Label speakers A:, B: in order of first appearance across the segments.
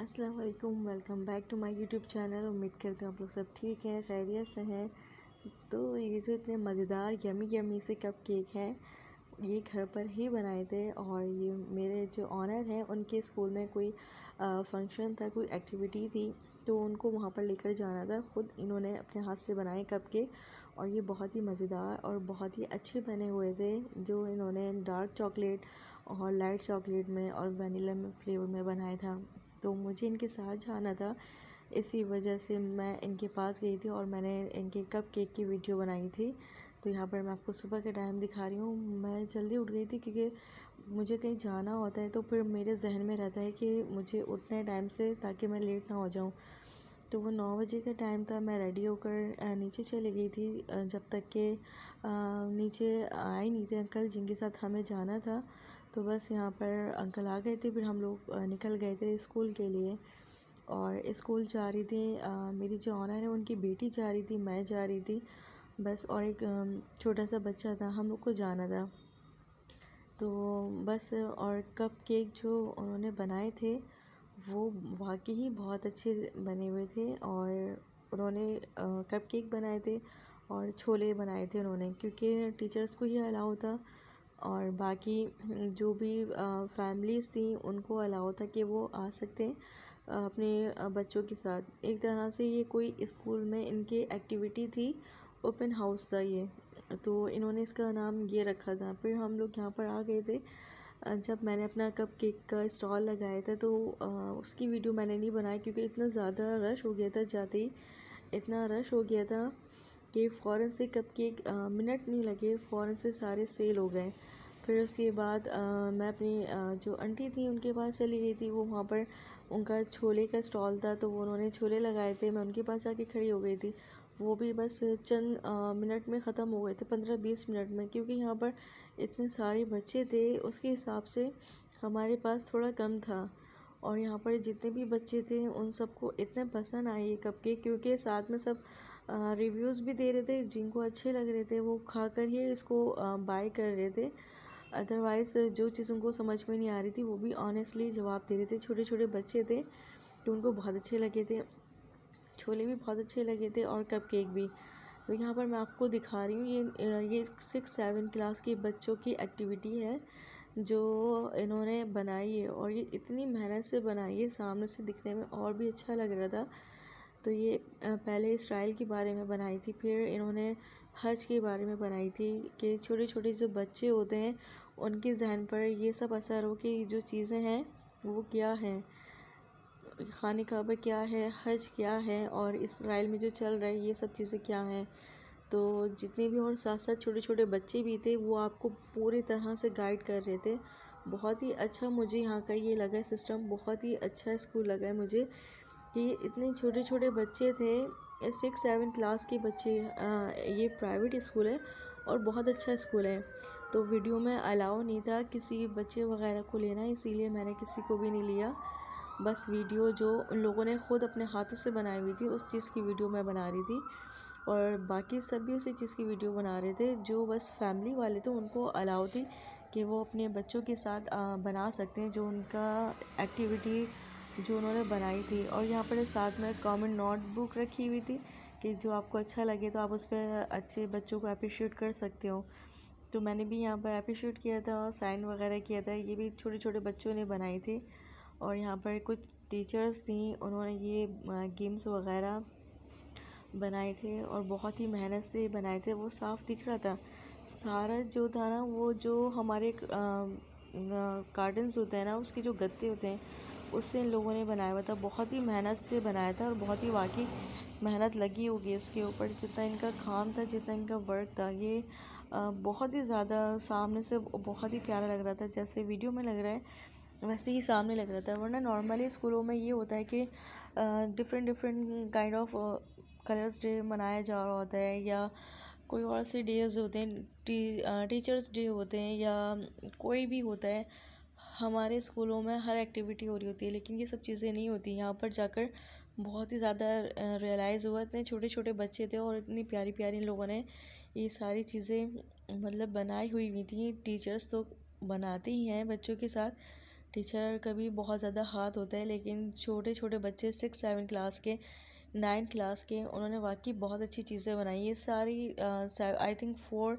A: अस्सलाम वालेकुम, welcome back to my YouTube channel. उम्मीद करते हैं आप लोग सब ठीक हैं, खैरियत से हैं। तो ये जो इतने मज़ेदार यमी यमी से कप केक हैं, ये घर पर ही बनाए थे। और ये मेरे जो ऑनर हैं उनके स्कूल में कोई फंक्शन था, कोई एक्टिविटी थी, तो उनको वहाँ पर लेकर जाना था। ख़ुद इन्होंने अपने हाथ से बनाए कप केक और ये बहुत ही मज़ेदार और बहुत ही अच्छे बने हुए थे। जो इन्होंने डार्क चॉकलेट और लाइट चॉकलेट में और वनीला में फ्लेवर में बनाया था। तो मुझे इनके साथ जाना था, इसी वजह से मैं इनके पास गई थी और मैंने इनके कप केक की वीडियो बनाई थी। तो यहाँ पर मैं आपको सुबह के टाइम दिखा रही हूँ। मैं जल्दी उठ गई थी क्योंकि मुझे कहीं जाना होता है, तो फिर मेरे जहन में रहता है कि मुझे उठने टाइम से, ताकि मैं लेट ना हो जाऊँ। तो वो 9 बजे का टाइम था। मैं रेडी होकर नीचे चली गई थी, जब तक कि नीचे आए नहीं थे अंकल जिनके साथ हमें जाना था। तो बस यहाँ पर अंकल आ गए थे, फिर हम लोग निकल गए थे स्कूल के लिए। और स्कूल जा रही थी, मेरी जो ऑनर है उनकी बेटी जा रही थी, मैं जा रही थी बस, और एक छोटा सा बच्चा था, हम लोग को जाना था। तो बस, और कप केक जो उन्होंने बनाए थे वो वाकई ही बहुत अच्छे बने हुए थे। और उन्होंने कप केक बनाए थे और छोले बनाए थे उन्होंने, क्योंकि टीचर्स को ही अलाउ था और बाकी जो भी फैमिलीज़ थी उनको अलाउ था कि वो आ सकते हैं अपने बच्चों के साथ। एक तरह से ये कोई स्कूल में इनके एक्टिविटी थी, ओपन हाउस था ये, तो इन्होंने इसका नाम ये रखा था। फिर हम लोग यहाँ पर आ गए थे। जब मैंने अपना कप केक का स्टॉल लगाया था तो उसकी वीडियो मैंने नहीं बनाई, क्योंकि इतना ज़्यादा रश हो गया था, जाते ही इतना रश हो गया था कि फ़ौरन से कप केक मिनट नहीं लगे, फ़ौरन से सारे सेल हो गए। फिर उसके बाद मैं अपनी जो आंटी थी उनके पास चली गई थी। वो वहाँ पर उनका छोले का स्टॉल था, तो वो उन्होंने छोले लगाए थे। मैं उनके पास आके खड़ी हो गई थी। वो भी बस चंद मिनट में ख़त्म हो गए थे, 15-20 मिनट में, क्योंकि यहाँ पर इतने सारे बच्चे थे, उसके हिसाब से हमारे पास थोड़ा कम था। और यहाँ पर जितने भी बच्चे थे उन सबको इतने पसंद आए ये कप केक, क्योंकि साथ में सब रिव्यूज़ भी दे रहे थे। जिनको अच्छे लग रहे थे वो खाकर ही इसको बाय कर रहे थे। अदरवाइज़ जो चीज़ उनको समझ में नहीं आ रही थी वो भी ऑनेस्टली जवाब दे रहे थे। छोटे छोटे बच्चे थे तो उनको बहुत अच्छे लगे थे, छोले भी बहुत अच्छे लगे थे और कप केक भी। तो यहाँ पर मैं आपको दिखा रही हूँ, ये 6-7 क्लास के बच्चों की एक्टिविटी है जो इन्होंने बनाई है। और ये इतनी मेहनत से बनाई है, सामने से दिखने में और भी अच्छा लग रहा था। तो ये पहले इसराइल के बारे में बनाई थी, फिर इन्होंने हज के बारे में बनाई थी कि छोटे छोटे जो बच्चे होते हैं उनके जहन पर ये सब असर हो कि जो चीज़ें हैं वो क्या हैं, खाने काबा क्या है, हज क्या है, और इसराइल में जो चल रहा है ये सब चीज़ें क्या हैं। तो जितने भी और साथ साथ छोटे छोटे बच्चे भी थे वो आपको पूरी तरह से गाइड कर रहे थे। बहुत ही अच्छा मुझे यहाँ का ये लगा सिस्टम, बहुत ही अच्छा स्कूल लगा है मुझे कि इतने छोटे छोटे बच्चे थे, 6-7 क्लास के बच्चे। ये प्राइवेट स्कूल है और बहुत अच्छा स्कूल है। तो वीडियो में अलाउ नहीं था किसी बच्चे वगैरह को लेना, इसीलिए मैंने किसी को भी नहीं लिया। बस वीडियो जो उन लोगों ने ख़ुद अपने हाथों से बनाई हुई थी उस चीज़ की वीडियो मैं बना रही थी, और बाकी सभी उसी चीज़ की वीडियो बना रहे थे। जो बस फैमिली वाले थे उनको अलाउ थी कि वो अपने बच्चों के साथ बना सकते हैं जो उनका एक्टिविटी जो उन्होंने बनाई थी। और यहाँ पर साथ में कमेंट नोटबुक रखी हुई थी कि जो आपको अच्छा लगे तो आप उस पर अच्छे बच्चों को अप्रिशिएट कर सकते हो। तो मैंने भी यहाँ पर अप्रिशिएट किया था, साइन वगैरह किया था। ये भी छोटे छोटे बच्चों ने बनाई थी। और यहाँ पर कुछ टीचर्स थी, उन्होंने ये गेम्स वगैरह बनाए थे और बहुत ही मेहनत से बनाए थे। वो साफ़ दिख रहा था सारा जो था ना, वो जो हमारे कार्टन्स होते हैं ना, उसके जो गत्ते होते हैं उससे इन लोगों ने बनाया हुआ था। बहुत ही मेहनत से बनाया था और बहुत ही वाकई मेहनत लगी होगी इसके ऊपर। जितना इनका काम था, जितना इनका वर्क था, ये बहुत ही ज़्यादा सामने से बहुत ही प्यारा लग रहा था। जैसे वीडियो में लग रहा है वैसे ही सामने लग रहा था। वरना नॉर्मली स्कूलों में ये होता है कि different different kind of colours day मनाया जा रहा होता है, या कोई और से डेज होते हैं, टीचर्स डे होते हैं, या कोई भी होता है। हमारे स्कूलों में हर एक्टिविटी हो रही होती है, लेकिन ये सब चीज़ें नहीं होती। यहाँ पर जाकर बहुत ही ज़्यादा रियलाइज़ हुआ, इतने छोटे छोटे बच्चे थे और इतनी प्यारी प्यारी इन लोगों ने ये सारी चीज़ें मतलब बनाई हुई थी। टीचर्स तो बनाती ही हैं बच्चों के साथ, टीचर का भी बहुत ज़्यादा हाथ होता है, लेकिन छोटे छोटे बच्चे 6-7 क्लास के, 9 क्लास के, उन्होंने वाकई बहुत अच्छी चीज़ें बनाई। ये सारी आई थिंक 4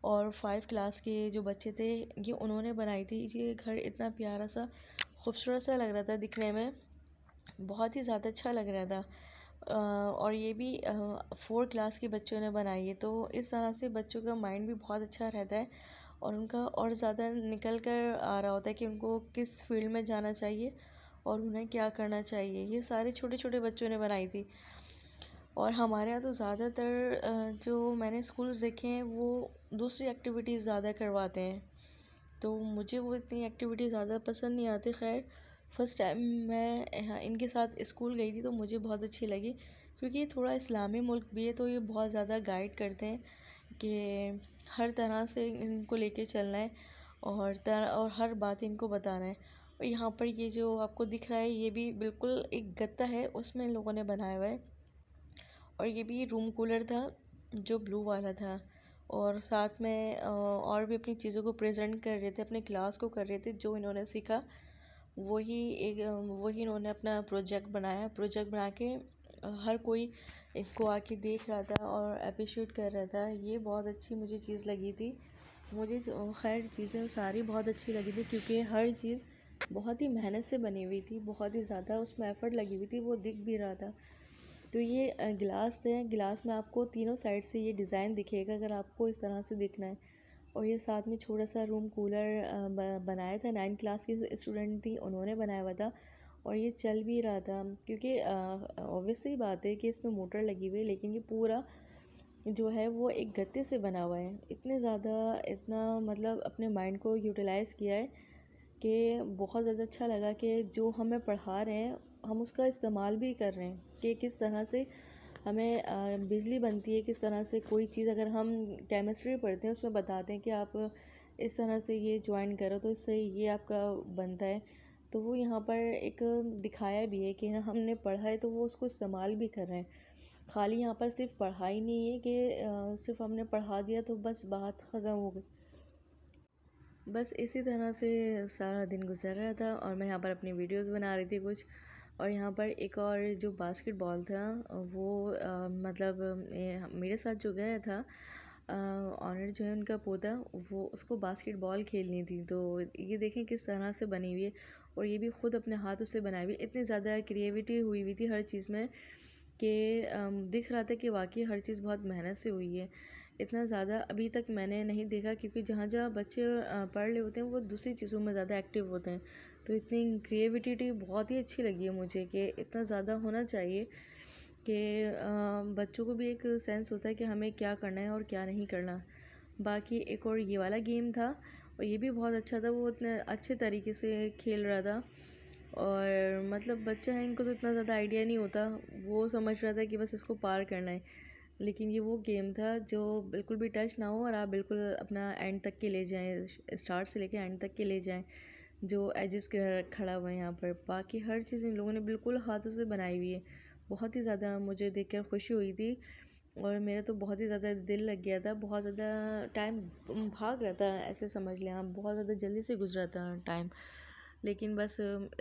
A: और 5 क्लास के जो बच्चे थे ये उन्होंने बनाई थी। ये घर इतना प्यारा सा खूबसूरत सा लग रहा था दिखने में, बहुत ही ज़्यादा अच्छा लग रहा था। और ये भी 4 क्लास के बच्चों ने बनाई है। तो इस तरह से बच्चों का माइंड भी बहुत अच्छा रहता है और उनका और ज़्यादा निकल कर आ रहा होता है कि उनको किस फील्ड में जाना चाहिए और उन्हें क्या करना चाहिए। ये सारे छोटे छोटे बच्चों ने बनाई थी। और हमारे यहाँ तो ज़्यादातर जो मैंने स्कूल्स देखे हैं वो दूसरी एक्टिविटीज़ ज़्यादा करवाते हैं, तो मुझे वो इतनी एक्टिविटी ज़्यादा पसंद नहीं आती। खैर, फ़र्स्ट टाइम मैं इनके साथ स्कूल गई थी तो मुझे बहुत अच्छी लगी, क्योंकि ये थोड़ा इस्लामी मुल्क भी है, तो ये बहुत ज़्यादा गाइड करते हैं कि हर तरह से इनको लेके चलना है और हर बात इनको बताना है। और यहाँ पर ये जो आपको दिख रहा है ये भी बिल्कुल एक गत्ता है, उसमें इन लोगों ने बनाया हुआ है। और ये भी रूम कूलर था जो ब्लू वाला था, और साथ में और भी अपनी चीज़ों को प्रेजेंट कर रहे थे, अपने क्लास को कर रहे थे जो इन्होंने सीखा वही इन्होंने अपना प्रोजेक्ट बना के हर कोई इनको आके देख रहा था और अप्रिशिएट कर रहा था। ये बहुत अच्छी मुझे चीज़ लगी थी। मुझे खैर चीज़ें सारी बहुत अच्छी लगी थी, क्योंकि हर चीज़ बहुत ही मेहनत से बनी हुई थी, बहुत ही ज़्यादा उसमें एफ़र्ट लगी हुई थी, वो दिख भी रहा था। तो ये गिलास है, गिलास में आपको तीनों साइड से ये डिज़ाइन दिखेगा अगर आपको इस तरह से देखना है। और ये साथ में छोटा सा रूम कूलर बनाया था, 9 क्लास की स्टूडेंट थी उन्होंने बनाया हुआ था, और ये चल भी रहा था। क्योंकि ऑब्वियसली बात है कि इसमें मोटर लगी हुई है, लेकिन ये पूरा जो है वो एक गत्ते से बना हुआ है। इतने ज़्यादा इतना मतलब अपने माइंड को यूटिलाइज़ किया है कि बहुत ज़्यादा अच्छा लगा कि जो हमें पढ़ा रहे हैं हम उसका इस्तेमाल भी कर रहे हैं, कि किस तरह से हमें बिजली बनती है, किस तरह से कोई चीज़ अगर हम केमिस्ट्री पढ़ते हैं उसमें बताते हैं कि आप इस तरह से ये ज्वाइन करो तो इससे ये आपका बनता है। तो वो यहाँ पर एक दिखाया भी है कि हमने पढ़ा है तो वो उसको इस्तेमाल भी कर रहे हैं। खाली यहाँ पर सिर्फ पढ़ाई नहीं है कि सिर्फ हमने पढ़ा दिया तो बस बात ख़त्म हो गई। बस इसी तरह से सारा दिन गुजर रहा था और मैं यहाँ पर अपनी वीडियोस बना रही थी कुछ। और यहाँ पर एक और जो बास्केटबॉल था वो मतलब मेरे साथ जो गया था ऑनर जो है उनका पोता, वो उसको बास्केटबॉल खेलनी थी। तो ये देखें किस तरह से बनी हुई है, और ये भी ख़ुद अपने हाथों से बनाई हुई। इतनी ज़्यादा क्रिएटिविटी हुई हुई थी हर चीज़ में कि दिख रहा था कि वाकई हर चीज़ बहुत मेहनत से हुई है। इतना ज़्यादा अभी तक मैंने नहीं देखा, क्योंकि जहाँ जहाँ बच्चे पढ़ रहे होते हैं वो दूसरी चीज़ों में ज़्यादा एक्टिव होते हैं। तो इतनी क्रिएटिविटी बहुत ही अच्छी लगी है मुझे कि इतना ज़्यादा होना चाहिए कि बच्चों को भी एक सेंस होता है कि हमें क्या करना है और क्या नहीं करना। बाकी एक और ये वाला गेम था और ये भी बहुत अच्छा था, वो इतने अच्छे तरीके से खेल रहा था। और मतलब बच्चा है, इनको तो इतना ज़्यादा आइडिया नहीं होता, वो समझ रहा था कि बस इसको पार करना है। लेकिन ये वो गेम था जो बिल्कुल भी टच ना हो और आप बिल्कुल अपना एंड तक के ले जाएं, स्टार्ट से लेके एंड तक के ले जाएं, जो एजेस खड़ा हुआ है यहाँ पर। बाकी हर चीज़ इन लोगों ने बिल्कुल हाथों से बनाई हुई है। बहुत ही ज़्यादा मुझे देखकर खुशी हुई थी और मेरा तो बहुत ही ज़्यादा दिल लग गया था। बहुत ज़्यादा टाइम भाग रहा था, ऐसे समझ लें आप, बहुत ज़्यादा जल्दी से गुजरा था टाइम। लेकिन बस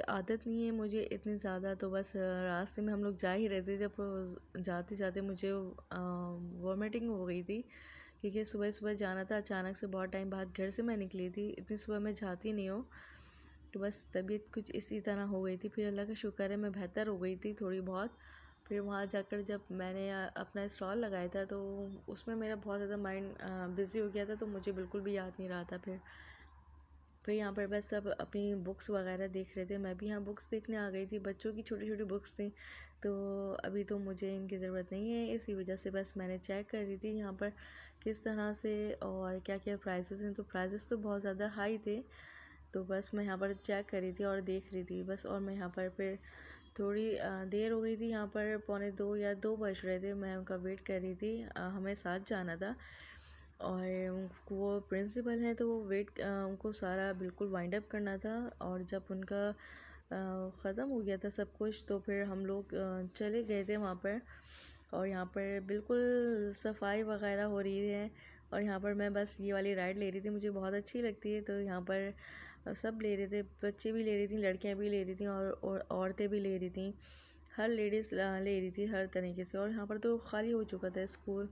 A: आदत नहीं है मुझे इतनी ज़्यादा, तो बस रास्ते में हम लोग जा ही रहे थे जब जाते जाते मुझे वॉमिटिंग हो गई थी, क्योंकि सुबह सुबह जाना था। अचानक से बहुत टाइम बाद घर से मैं निकली थी, इतनी सुबह मैं जाती नहीं हूँ। तो बस तबीयत कुछ इसी तरह हो गई थी। फिर अल्लाह का शुक्र है मैं बेहतर हो गई थी थोड़ी बहुत। फिर वहाँ जाकर जब मैंने अपना स्टॉल लगाया था तो उसमें मेरा बहुत ज़्यादा माइंड बिज़ी हो गया था, तो मुझे बिल्कुल भी याद नहीं रहा था। फिर यहाँ पर बस सब अपनी बुक्स वगैरह देख रहे थे, मैं भी यहाँ बुक्स देखने आ गई थी। बच्चों की छोटी छोटी बुक्स थी, तो अभी तो मुझे इनकी ज़रूरत नहीं है, इसी वजह से बस मैंने चेक कर रही थी यहाँ पर किस तरह से और क्या क्या प्राइसेस हैं। तो प्राइसेस तो बहुत ज़्यादा हाई थे, तो बस मैं यहाँ पर चेक कर रही थी और देख रही थी बस। और मैं यहाँ पर फिर थोड़ी देर हो गई थी, यहाँ पर 1:45 या 2 बज रहे थे, मैं उनका वेट कर रही थी। हमें साथ जाना था और वो प्रिंसिपल हैं तो वो उनको सारा बिल्कुल वाइंड अप करना था। और जब उनका ख़त्म हो गया था सब कुछ तो फिर हम लोग चले गए थे वहाँ पर। और यहाँ पर बिल्कुल सफाई वगैरह हो रही है और यहाँ पर मैं बस ये वाली राइड ले रही थी, मुझे बहुत अच्छी लगती है। तो यहाँ पर सब ले रहे थे, बच्चे भी ले रही थी, लड़कियां भी ले रही थी और औरतें भी ले रही थी। हर लेडीज़ ले रही थी हर तरीके से। और यहाँ पर तो खाली हो चुका था स्कूल।